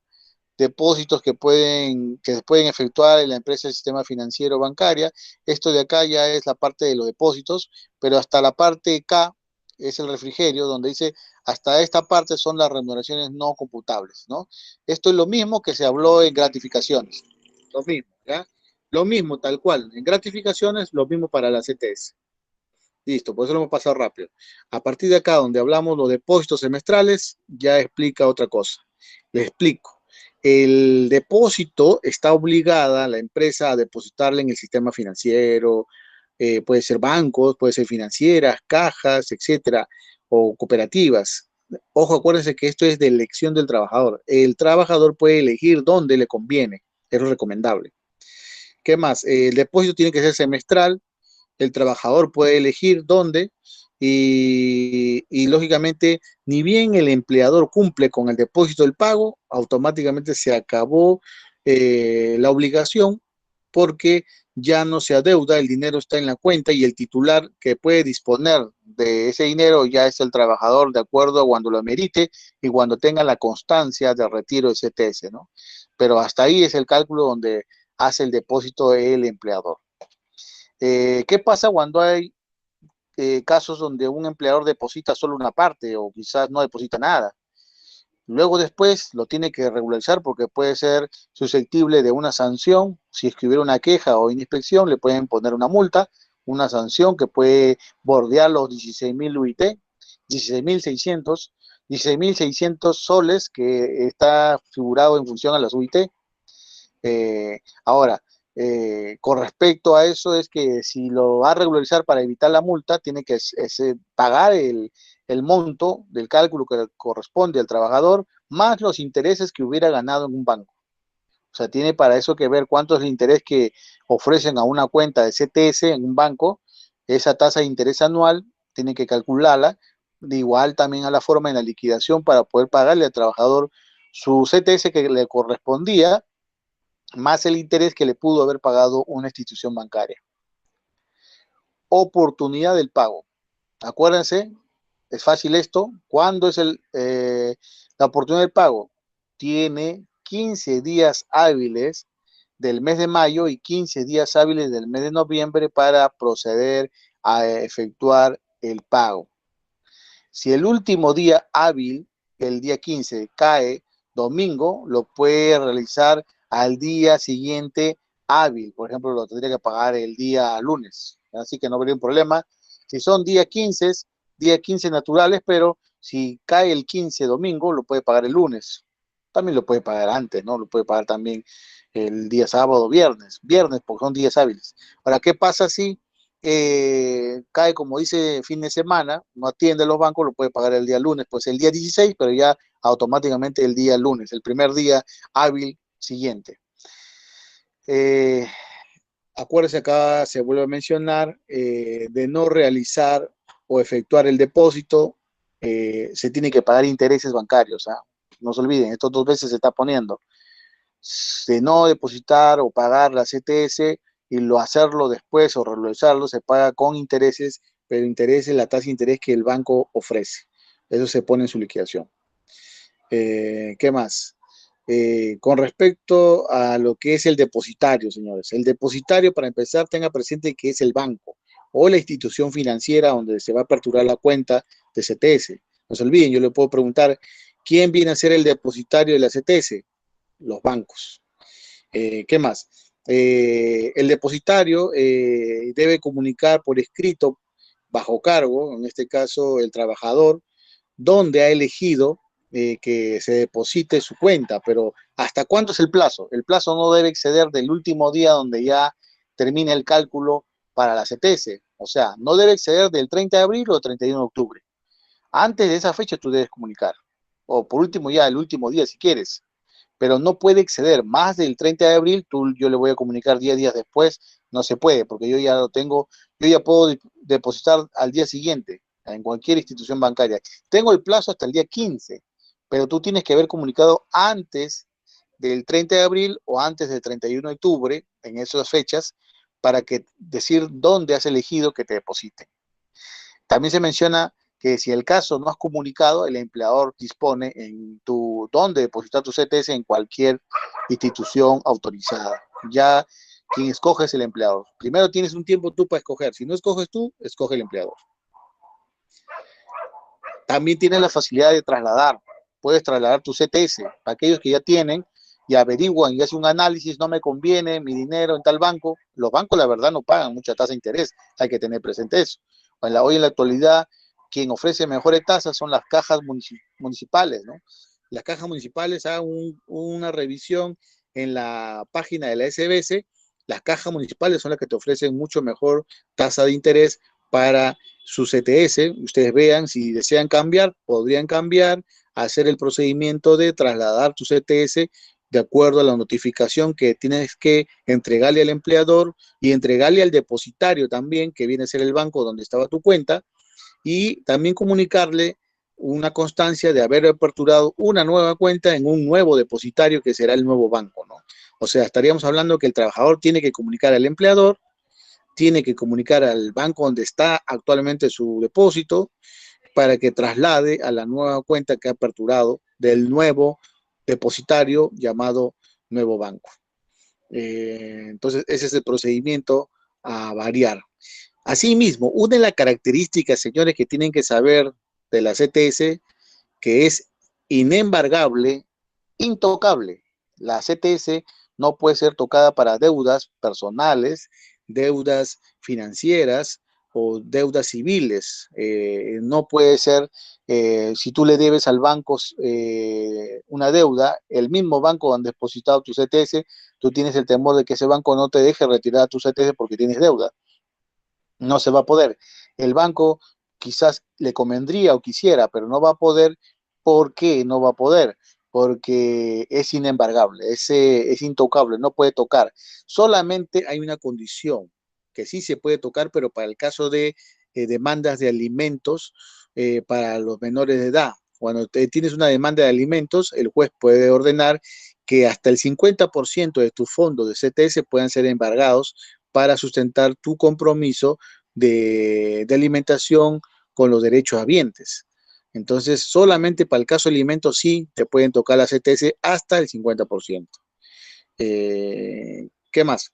depósitos que pueden efectuar en la empresa del sistema financiero bancaria. Esto de acá ya es la parte de los depósitos, pero hasta la parte K es el refrigerio, donde dice Hasta esta parte son las remuneraciones no computables, ¿no? Esto es lo mismo que se habló en gratificaciones. Lo mismo, ¿ya? Lo mismo, tal cual. En gratificaciones, lo mismo para la CTS. Listo, por eso lo hemos pasado rápido. A partir de acá, donde hablamos los depósitos semestrales, ya explica otra cosa. Le explico. El depósito está obligada la empresa a depositarle en el sistema financiero, puede ser bancos, puede ser financieras, cajas, etcétera, o cooperativas. Ojo, acuérdense que esto es de elección del trabajador. El trabajador puede elegir dónde le conviene, es lo recomendable. ¿Qué más? El depósito tiene que ser semestral, el trabajador puede elegir dónde y lógicamente ni bien el empleador cumple con el depósito del pago, automáticamente se acabó la obligación porque ya no se adeuda, el dinero está en la cuenta y el titular que puede disponer de ese dinero ya es el trabajador de acuerdo a cuando lo amerite y cuando tenga la constancia de retiro de CTS, ¿no? Pero hasta ahí es el cálculo donde hace el depósito el empleador. ¿Qué pasa cuando hay casos donde un empleador deposita solo una parte o quizás no deposita nada? Luego después lo tiene que regularizar porque puede ser susceptible de una sanción. Si es que hubiera una queja o inspección, le pueden poner una multa, una sanción que puede bordear los 16.000 UIT, 16.600, 16.600 soles que está figurado en función a las UIT. Ahora, con respecto a eso es que si lo va a regularizar para evitar la multa, tiene que pagar el monto del cálculo que corresponde al trabajador, más los intereses que hubiera ganado en un banco. O sea, tiene para eso que ver cuánto es el interés que ofrecen a una cuenta de CTS en un banco, esa tasa de interés anual, tiene que calcularla, de igual también a la forma en la liquidación para poder pagarle al trabajador su CTS que le correspondía más el interés que le pudo haber pagado una institución bancaria. Oportunidad del pago. Acuérdense, es fácil esto. ¿Cuándo es la oportunidad del pago? Tiene 15 días hábiles del mes de mayo y 15 días hábiles del mes de noviembre para proceder a efectuar el pago. Si el último día hábil, el día 15, cae domingo, lo puede realizar al día siguiente hábil. Por ejemplo, lo tendría que pagar el día lunes. Así que no habría un problema. Si son día 15 naturales, pero si cae el 15 domingo, lo puede pagar el lunes. También lo puede pagar antes, ¿no? Lo puede pagar también el día sábado, viernes, porque son días hábiles. Ahora, ¿qué pasa si cae, como dice, fin de semana, no atiende a los bancos, lo puede pagar el día lunes, pues el día 16, pero ya automáticamente el día lunes, el primer día hábil siguiente? Eh, Acuérdese, acá se vuelve a mencionar de no realizar o efectuar el depósito, se tiene que pagar intereses bancarios. ¿Ah? No se olviden, esto 2 veces se está poniendo. De no depositar o pagar la CTS y hacerlo después o regularizarlo, se paga con intereses, pero intereses, la tasa de interés que el banco ofrece. Eso se pone en su liquidación. ¿Qué más? Con respecto a lo que es el depositario, señores. El depositario, para empezar, tenga presente que es el banco o la institución financiera donde se va a aperturar la cuenta de CTS. No se olviden, yo le puedo preguntar, ¿quién viene a ser el depositario de la CTS? Los bancos. ¿Qué más? El depositario debe comunicar por escrito, bajo cargo, en este caso el trabajador, donde ha elegido que se deposite su cuenta, pero ¿hasta cuánto es el plazo? El plazo no debe exceder del último día donde ya termina el cálculo para la CTS, o sea, no debe exceder del 30 de abril o 31 de octubre. Antes de esa fecha tú debes comunicar, o por último ya el último día si quieres, pero no puede exceder más del 30 de abril, yo le voy a comunicar 10 días después, no se puede, porque yo ya lo tengo, yo ya puedo depositar al día siguiente en cualquier institución bancaria. Tengo el plazo hasta el día 15, pero tú tienes que haber comunicado antes del 30 de abril o antes del 31 de octubre, en esas fechas, para que decir dónde has elegido que te deposite. También se menciona que si el caso no has comunicado, el empleador dispone en dónde depositar tu CTS en cualquier institución autorizada. Ya quien escoge es el empleador. Primero tienes un tiempo tú para escoger. Si no escoges tú, escoge el empleador. También tienes la facilidad de trasladar, puedes trasladar tu CTS, para aquellos que ya tienen y averiguan y hacen un análisis, no me conviene mi dinero en tal banco. Los bancos la verdad no pagan mucha tasa de interés, hay que tener presente eso. Hoy en la actualidad quien ofrece mejores tasas son las cajas municipales, ¿no? Las cajas municipales hagan una revisión en la página de la SBS, las cajas municipales son las que te ofrecen mucho mejor tasa de interés para su CTS. Ustedes vean, si desean cambiar, podrían cambiar, hacer el procedimiento de trasladar tu CTS de acuerdo a la notificación que tienes que entregarle al empleador y entregarle al depositario también, que viene a ser el banco donde estaba tu cuenta, y también comunicarle una constancia de haber aperturado una nueva cuenta en un nuevo depositario que será el nuevo banco, ¿no? O sea, estaríamos hablando que el trabajador tiene que comunicar al empleador, tiene que comunicar al banco donde está actualmente su depósito para que traslade a la nueva cuenta que ha aperturado del nuevo depositario llamado nuevo banco. Entonces, ese es el procedimiento a variar. Asimismo, una de las características, señores, que tienen que saber de la CTS, que es inembargable, intocable. La CTS no puede ser tocada para deudas personales, deudas financieras o deudas civiles. No puede ser, si tú le debes al banco una deuda, el mismo banco donde has depositado tu CTS, tú tienes el temor de que ese banco no te deje retirar tu CTS porque tienes deuda. No se va a poder. El banco quizás le convendría o quisiera, pero no va a poder. ¿Por qué no va a poder? Porque es inembargable, es intocable, no puede tocar. Solamente hay una condición que sí se puede tocar, pero para el caso de demandas de alimentos para los menores de edad. Cuando tienes una demanda de alimentos, el juez puede ordenar que hasta el 50% de tus fondos de CTS puedan ser embargados para sustentar tu compromiso de alimentación con los derechos habientes. Entonces, solamente para el caso de alimentos sí te pueden tocar la CTS hasta el 50%. ¿Qué más?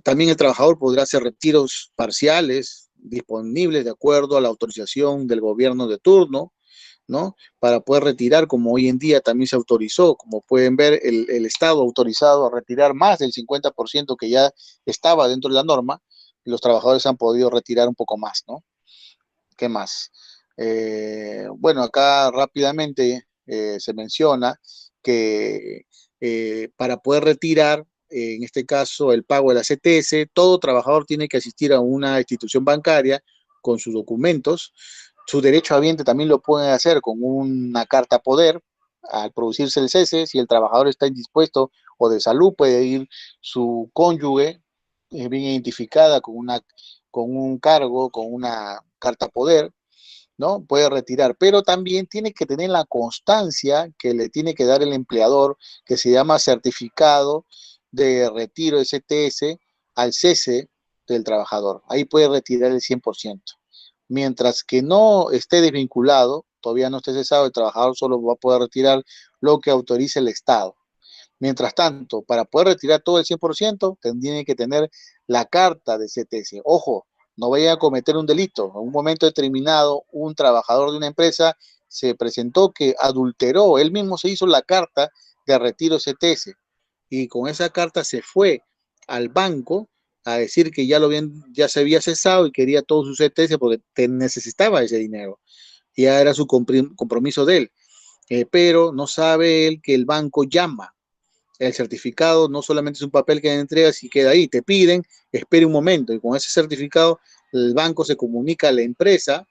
También el trabajador podrá hacer retiros parciales disponibles de acuerdo a la autorización del gobierno de turno, ¿no? Para poder retirar, como hoy en día también se autorizó, como pueden ver, el Estado autorizado a retirar más del 50% que ya estaba dentro de la norma, los trabajadores han podido retirar un poco más, ¿no? ¿Qué más? Bueno, acá rápidamente se menciona que para poder retirar, en este caso, el pago de la CTS, todo trabajador tiene que asistir a una institución bancaria con sus documentos. Su derecho habiente también lo pueden hacer con una carta poder. Al producirse el cese, si el trabajador está indispuesto o de salud, puede ir su cónyuge, bien identificada con un cargo, con una carta poder, ¿no? Puede retirar, pero también tiene que tener la constancia que le tiene que dar el empleador, que se llama certificado de retiro de CTS al cese del trabajador. Ahí puede retirar el 100%. Mientras que no esté desvinculado, todavía no esté cesado, el trabajador solo va a poder retirar lo que autorice el Estado. Mientras tanto, para poder retirar todo el 100%, tendrían que tener la carta de CTS. Ojo, no vayan a cometer un delito. En un momento determinado, un trabajador de una empresa se presentó que adulteró, él mismo se hizo la carta de retiro CTS y con esa carta se fue al banco a decir que ya se había cesado y quería todo su CTS porque necesitaba ese dinero. Ya era su compromiso de él. Pero no sabe él que el banco llama. El certificado no solamente es un papel que entregas y queda ahí, te piden, espere un momento, y con ese certificado el banco se comunica a la empresa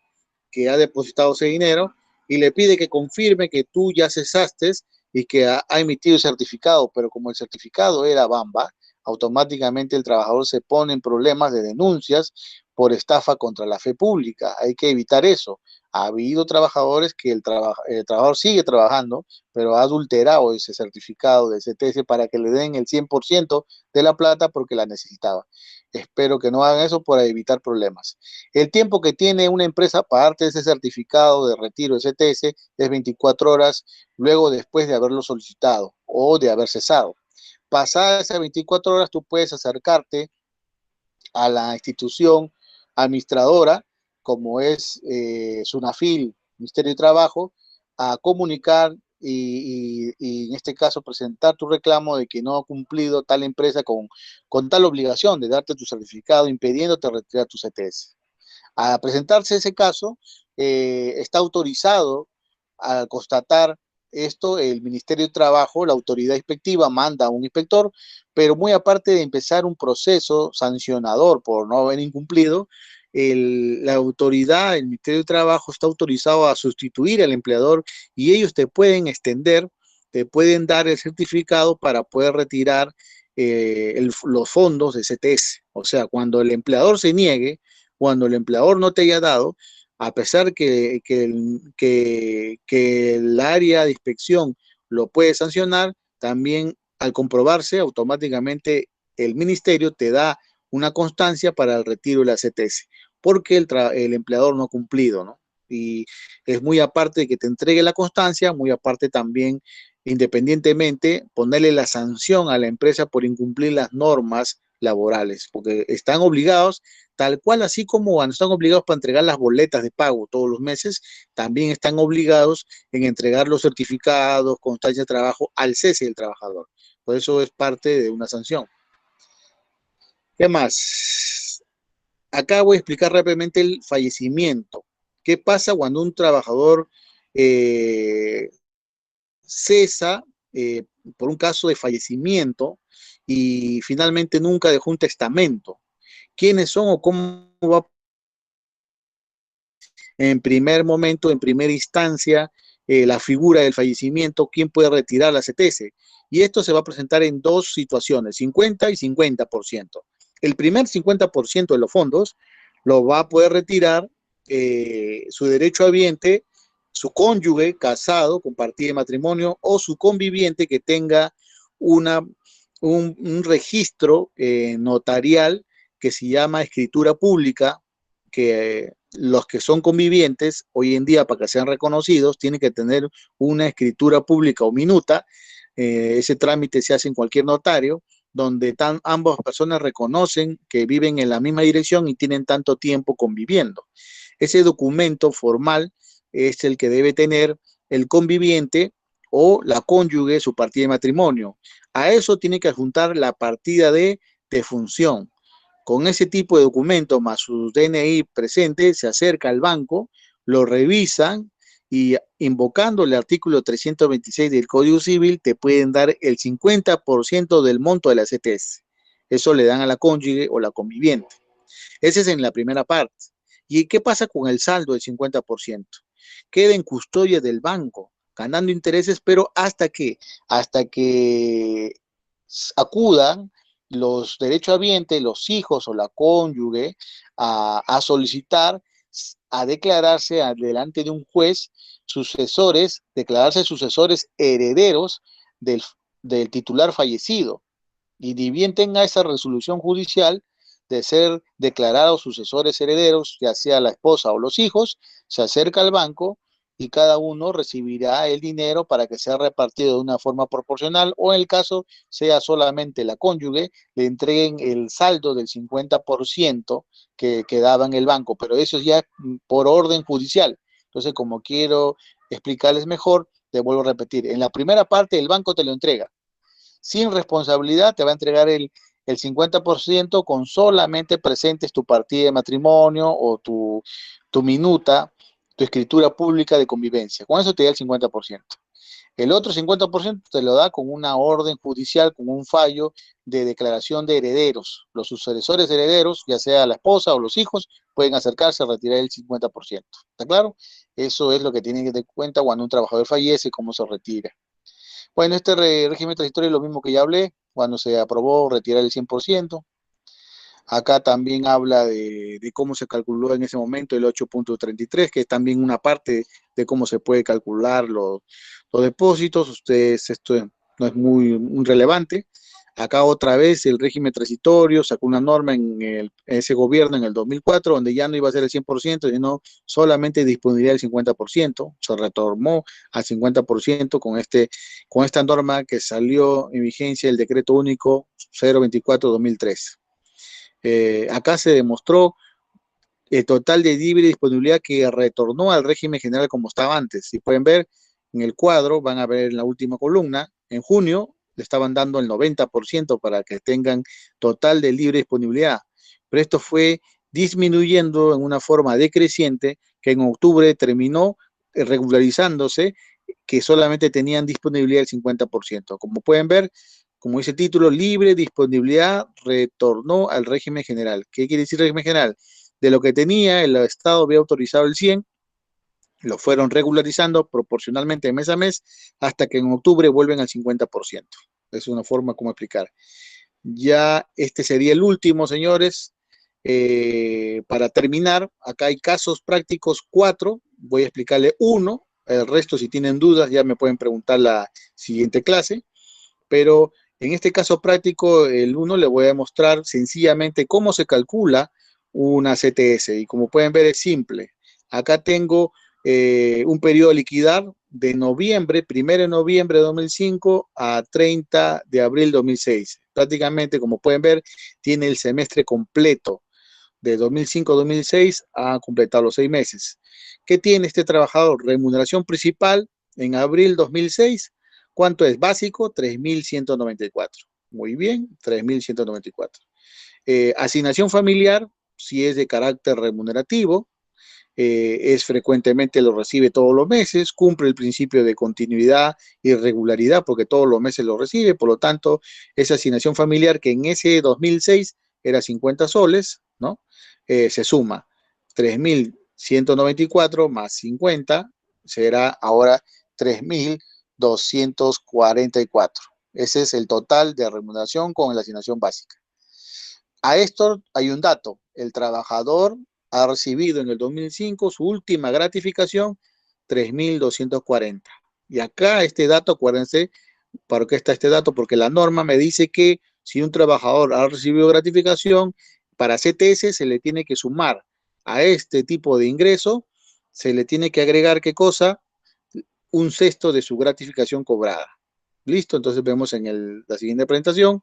que ha depositado ese dinero y le pide que confirme que tú ya cesaste y que ha emitido el certificado, pero como el certificado era Bamba, automáticamente el trabajador se pone en problemas de denuncias por estafa contra la fe pública. Hay que evitar eso. Ha habido trabajadores que el trabajador sigue trabajando, pero ha adulterado ese certificado de CTS para que le den el 100% de la plata porque la necesitaba. Espero que no hagan eso para evitar problemas. El tiempo que tiene una empresa para darte ese certificado de retiro de CTS es 24 horas luego después de haberlo solicitado o de haber cesado. Pasadas esas 24 horas, tú puedes acercarte a la institución administradora, como es Sunafil Ministerio de Trabajo a comunicar y en este caso presentar tu reclamo de que no ha cumplido tal empresa con tal obligación de darte tu certificado, impidiéndote retirar tu CTS. A presentarse ese caso, está autorizado a constatar esto el Ministerio de Trabajo, la autoridad inspectiva manda a un inspector, pero muy aparte de empezar un proceso sancionador por no haber incumplido, la autoridad, el Ministerio de Trabajo está autorizado a sustituir al empleador y ellos te pueden extender, te pueden dar el certificado para poder retirar los fondos de CTS. O sea, cuando el empleador se niegue, cuando el empleador no te haya dado, a pesar que el área de inspección lo puede sancionar, también al comprobarse automáticamente el ministerio te da una constancia para el retiro de la CTS, porque el empleador no ha cumplido, ¿no? Y es muy aparte de que te entregue la constancia, muy aparte también, independientemente, ponerle la sanción a la empresa por incumplir las normas laborales, porque están obligados tal cual, así como cuando están obligados para entregar las boletas de pago todos los meses, también están obligados en entregar los certificados, constancia de trabajo al cese del trabajador. Por eso es parte de una sanción. ¿Qué más? Acá voy a explicar rápidamente el fallecimiento. ¿Qué pasa cuando un trabajador eh, cesa eh, por un caso de fallecimiento y finalmente nunca dejó un testamento? ¿Quiénes son o cómo va en primer momento, en primera instancia, la figura del fallecimiento, quién puede retirar la CTS? Y esto se va a presentar en dos situaciones, 50 y 50%. El primer 50% de los fondos lo va a poder retirar su derecho habiente, su cónyuge casado con partida de matrimonio o su conviviente que tenga una, un registro notarial que se llama escritura pública, que los que son convivientes hoy en día para que sean reconocidos tienen que tener una escritura pública o minuta. Ese trámite se hace en cualquier notario donde ambas personas reconocen que viven en la misma dirección y tienen tanto tiempo conviviendo. Ese documento formal es el que debe tener el conviviente o la cónyuge, su partida de matrimonio. A eso tiene que adjuntar la partida de defunción. Con ese tipo de documento más su DNI presente, se acerca al banco, lo revisan y invocando el artículo 326 del Código Civil te pueden dar el 50% del monto de la CTS. Eso le dan a la cónyuge o la conviviente. Ese es en la primera parte. ¿Y qué pasa con el saldo del 50%? Queda en custodia del banco, ganando intereses, pero hasta que acudan los derechohabientes, los hijos o la cónyuge, a solicitar, a declararse delante de un juez, sucesores, declararse sucesores herederos del, del titular fallecido. Y ni bien tenga esa resolución judicial de ser declarados sucesores herederos, ya sea la esposa o los hijos, se acerca al banco y cada uno recibirá el dinero para que sea repartido de una forma proporcional o en el caso sea solamente la cónyuge, le entreguen el saldo del 50% que quedaba en el banco, pero eso es ya por orden judicial. Entonces, como quiero explicarles mejor, te vuelvo a repetir, en la primera parte el banco te lo entrega, sin responsabilidad, te va a entregar el 50% con solamente presentes tu partida de matrimonio o tu minuta, tu escritura pública de convivencia. Con eso te da el 50%. El otro 50% te lo da con una orden judicial, con un fallo de declaración de herederos. Los sucesores herederos, ya sea la esposa o los hijos, pueden acercarse a retirar el 50%. ¿Está claro? Eso es lo que tienen que tener en cuenta cuando un trabajador fallece, cómo se retira. Bueno, este régimen transitorio es lo mismo que ya hablé, cuando se aprobó retirar el 100%. Acá también habla de cómo se calculó en ese momento el 8.33, que es también una parte de cómo se puede calcular los depósitos. Ustedes, esto no es muy relevante. Acá otra vez el régimen transitorio sacó una norma en ese gobierno en el 2004, donde ya no iba a ser el 100%, sino solamente disponibilidad del 50%. Se retornó al 50% con esta norma que salió en vigencia el decreto único 024-2003. Acá se demostró el total de libre disponibilidad que retornó al régimen general como estaba antes. Si pueden ver en el cuadro, van a ver en la última columna, en junio le estaban dando el 90% para que tengan total de libre disponibilidad, pero esto fue disminuyendo en una forma decreciente que en octubre terminó regularizándose, que solamente tenían disponibilidad del 50%. Como pueden ver, como dice el título, libre disponibilidad retornó al régimen general. ¿Qué quiere decir régimen general? De lo que tenía, el Estado había autorizado el 100, lo fueron regularizando proporcionalmente mes a mes hasta que en octubre vuelven al 50%. Es una forma como explicar. Ya este sería el último, señores. Para terminar, acá hay casos prácticos 4. Voy a explicarle uno. El resto, si tienen dudas, ya me pueden preguntar la siguiente clase. Pero en este caso práctico, el uno le voy a mostrar sencillamente cómo se calcula una CTS. Y como pueden ver, es simple. Acá tengo un periodo a liquidar de noviembre, 1 de noviembre de 2005 a 30 de abril de 2006. Prácticamente, como pueden ver, tiene el semestre completo de 2005 a 2006 a completar los 6 meses. ¿Qué tiene este trabajador? Remuneración principal en abril 2006. ¿Cuánto es? Básico, 3.194. Muy bien, 3.194. Asignación familiar, si es de carácter remunerativo, es frecuentemente lo recibe todos los meses, cumple el principio de continuidad y regularidad porque todos los meses lo recibe, por lo tanto, esa asignación familiar que en ese 2006 era 50 soles, ¿no? Se suma 3.194 más 50 será ahora 3.244. Ese es el total de remuneración con la asignación básica. A esto hay un dato, el trabajador ha recibido en el 2005 su última gratificación, 3.240. Y acá este dato, acuérdense, ¿para qué está este dato? Porque la norma me dice que si un trabajador ha recibido gratificación, para CTS se le tiene que sumar a este tipo de ingreso, se le tiene que agregar, ¿qué cosa? Un sexto de su gratificación cobrada. ¿Listo? Entonces vemos en la siguiente presentación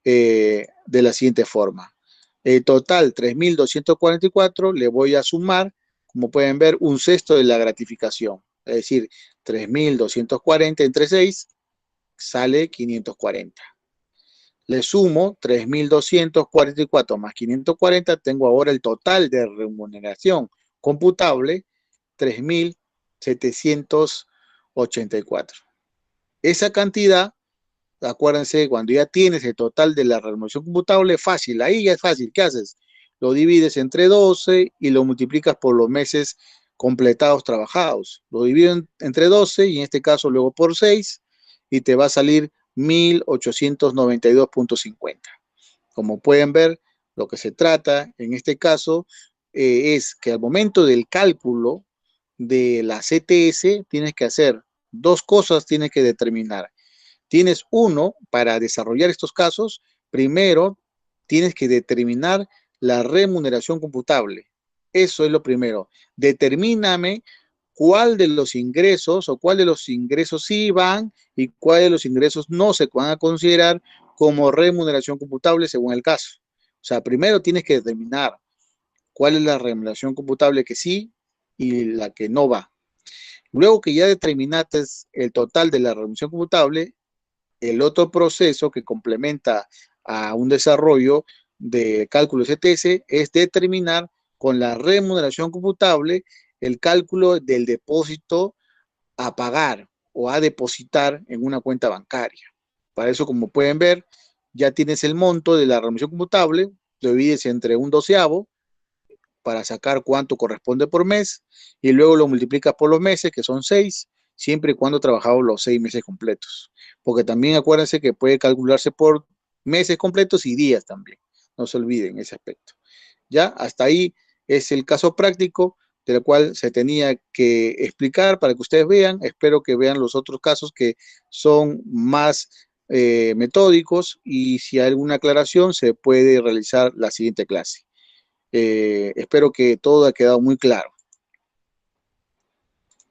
de la siguiente forma. El total 3.244 le voy a sumar, como pueden ver, un sexto de la gratificación. Es decir, 3.240 entre 6 sale 540. Le sumo 3.244 más 540, tengo ahora el total de remuneración computable, 3.784. Esa cantidad, acuérdense, cuando ya tienes el total de la remuneración computable, fácil, ahí ya es fácil. ¿Qué haces? Lo divides entre 12 y lo multiplicas por los meses completados trabajados. Lo divides entre 12 y en este caso luego por 6 y te va a salir 1.892.50. Como pueden ver, lo que se trata en este caso es que al momento del cálculo de la CTS tienes que hacer dos cosas, tienes que determinar. Tienes uno, para desarrollar estos casos, primero tienes que determinar la remuneración computable. Eso es lo primero. Determíname cuál de los ingresos o cuál de los ingresos sí van y cuál de los ingresos no se van a considerar como remuneración computable según el caso. O sea, primero tienes que determinar cuál es la remuneración computable que sí y la que no va. Luego que ya determinaste el total de la remuneración computable, el otro proceso que complementa a un desarrollo de cálculo CTS es determinar con la remuneración computable el cálculo del depósito a pagar o a depositar en una cuenta bancaria. Para eso, como pueden ver, ya tienes el monto de la remuneración computable, lo divides entre un doceavo para sacar cuánto corresponde por mes y luego lo multiplicas por los meses, que son 6, siempre y cuando trabajado los 6 meses completos. Porque también acuérdense que puede calcularse por meses completos y días también. No se olviden ese aspecto. Ya, hasta ahí es el caso práctico del cual se tenía que explicar para que ustedes vean. Espero que vean los otros casos que son más metódicos y si hay alguna aclaración se puede realizar la siguiente clase. Espero que todo ha quedado muy claro.